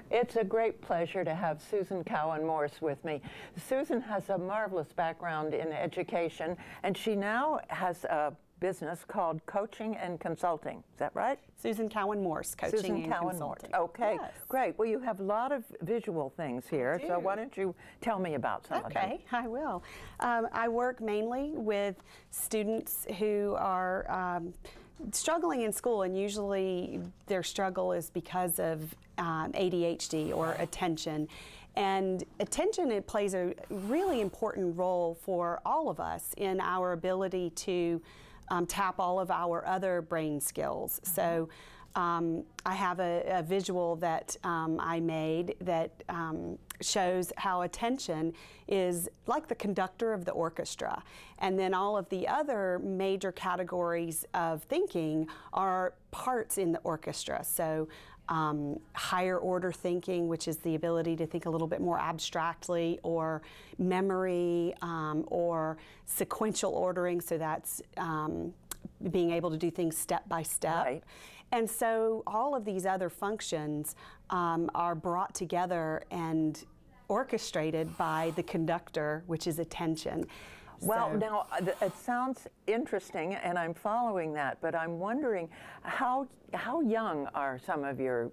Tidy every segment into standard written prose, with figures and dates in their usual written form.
It's a great pleasure to have Susan Cowan Morse with me. Susan has a marvelous background in education, and she now has a business called Coaching and Consulting. Is that right? Susan Cowan Morse, Coaching and Consulting. Okay, yes. Great. Well, you have a lot of visual things here, so why don't you tell me about some of them? Okay, I will. I work mainly with students who are struggling in school, and usually their struggle is because of ADHD or attention. And attention, it plays a really important role for all of us in our ability to tap all of our other brain skills. So I have a visual that I made that shows how attention is like the conductor of the orchestra. And then all of the other major categories of thinking are parts in the orchestra. So higher order thinking, which is the ability to think a little bit more abstractly, or memory, or sequential ordering, so that's being able to do things step by step. Right. And so all of these other functions are brought together and orchestrated by the conductor, which is attention. Well, now, it sounds interesting, and I'm following that, but I'm wondering how young are some of your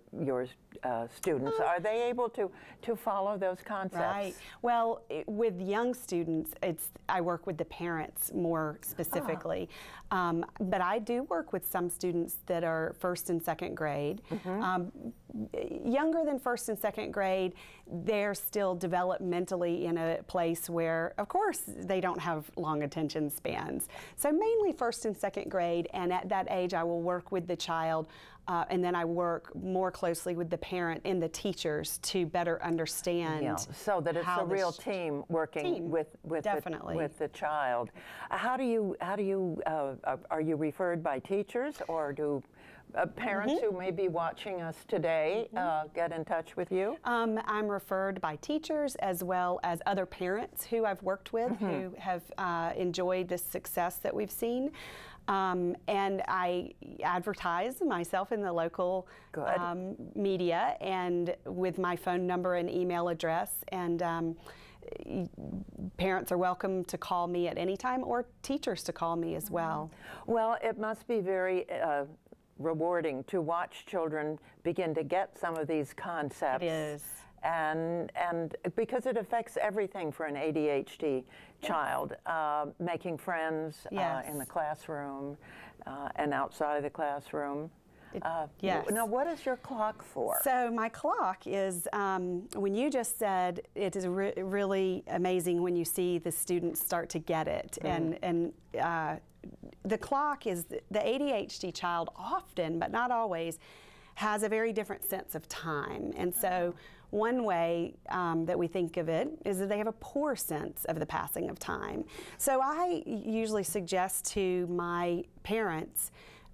students? Are they able to follow those concepts? Right. Well, with young students, I work with the parents more specifically. But I do work with some students that are first and second grade. Younger than first and second grade, they're still developmentally in a place where, of course, they don't have long attention spans. So mainly first and second grade, and at that age I will work with the child, and then I work more closely with the parent and the teachers to better understand. So that it's a real team working with the child. Are you referred by teachers, or do parents who may be watching us today get in touch with you? I'm referred by teachers as well as other parents who I've worked with who have enjoyed the success that we've seen. And I advertise myself in the local media, and with my phone number and email address, and parents are welcome to call me at any time, or teachers to call me as well. Well, it must be very rewarding to watch children begin to get some of these concepts. It is. And because it affects everything for an ADHD child, making friends in the classroom and outside of the classroom. Yes. Now, what is your clock for? So my clock is, when you just said, it is really amazing when you see the students start to get it. And the clock is, the ADHD child often, but not always, has a very different sense of time. And so one way that we think of it is that they have a poor sense of the passing of time. So I usually suggest to my parents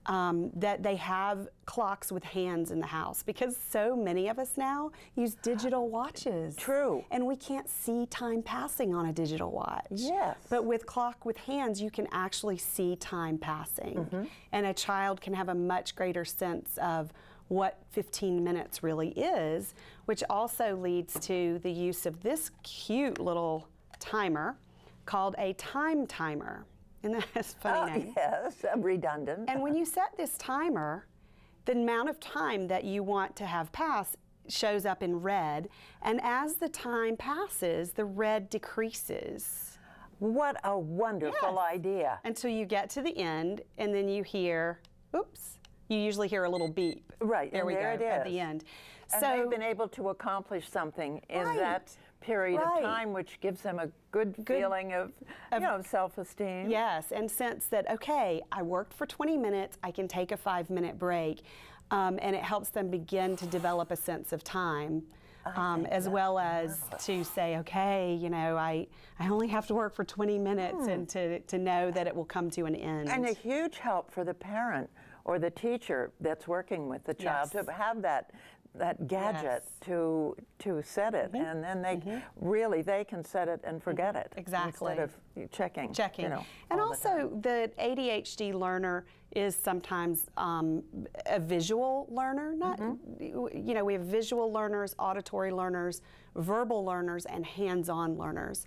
that they have clocks with hands in the house, because so many of us now use digital watches. True. And we can't see time passing on a digital watch. Yes. But with clock with hands, you can actually see time passing. And a child can have a much greater sense of what 15 minutes really is, which also leads to the use of this cute little timer called a time timer. Isn't that a funny name? Yes, redundant. And when you set this timer, the amount of time that you want to have pass shows up in red, and as the time passes, the red decreases. What a wonderful idea. Until you get to the end, and then you hear, oops, you usually hear a little beep. Right, there we go, it is. at the end. And so they've been able to accomplish something in that period of time, which gives them a good feeling of self-esteem. Yes, and sense that, okay, I worked for 20 minutes, I can take a 5-minute break, and it helps them begin to develop a sense of time. As well as to say, okay, you know, I only have to work for 20 minutes, and to know that it will come to an end. And a huge help for the parent or the teacher that's working with the child to have that that gadget Yes. to set it, and then they really they can set it and forget it. Exactly. Instead of checking. Checking. You know, and all also the ADHD learner is sometimes a visual learner. Not, you know, we have visual learners, auditory learners, verbal learners, and hands-on learners.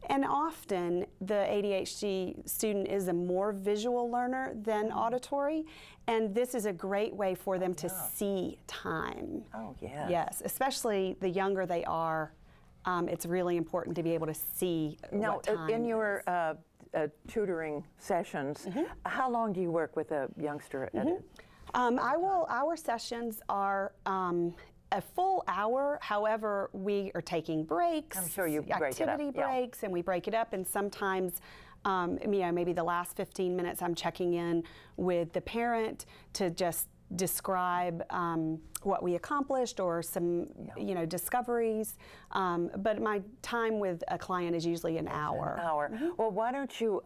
And often the ADHD student is a more visual learner than auditory, and this is a great way for them to see time. Oh, yeah. Yes, especially the younger they are, it's really important to be able to see what time in it your is. tutoring sessions, how long do you work with a youngster? Our sessions are a full hour. However, we are taking breaks. I'm sure you break it up. Activity breaks, and we break it up. And sometimes, you know, maybe the last 15 minutes, I'm checking in with the parent to just describe what we accomplished or some, you know, discoveries. But my time with a client is usually an hour. An hour. Well, why don't you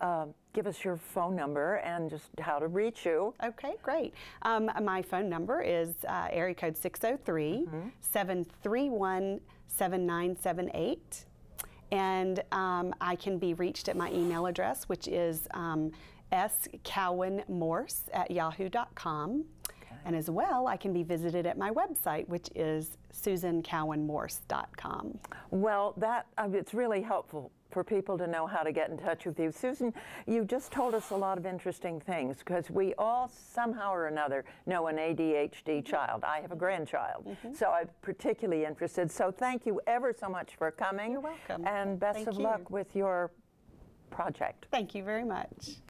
give us your phone number and just how to reach you? Okay, great. My phone number is area code 603-731-7978. And I can be reached at my email address, which is scowanmorse@yahoo.com. And as well, I can be visited at my website, which is susancowanmorse.com. Well, that it's really helpful for people to know how to get in touch with you. Susan, you just told us a lot of interesting things, because we all somehow or another know an ADHD child. I have a grandchild, so I'm particularly interested. So thank you ever so much for coming. You're welcome. And best of luck with your project. Thank you very much.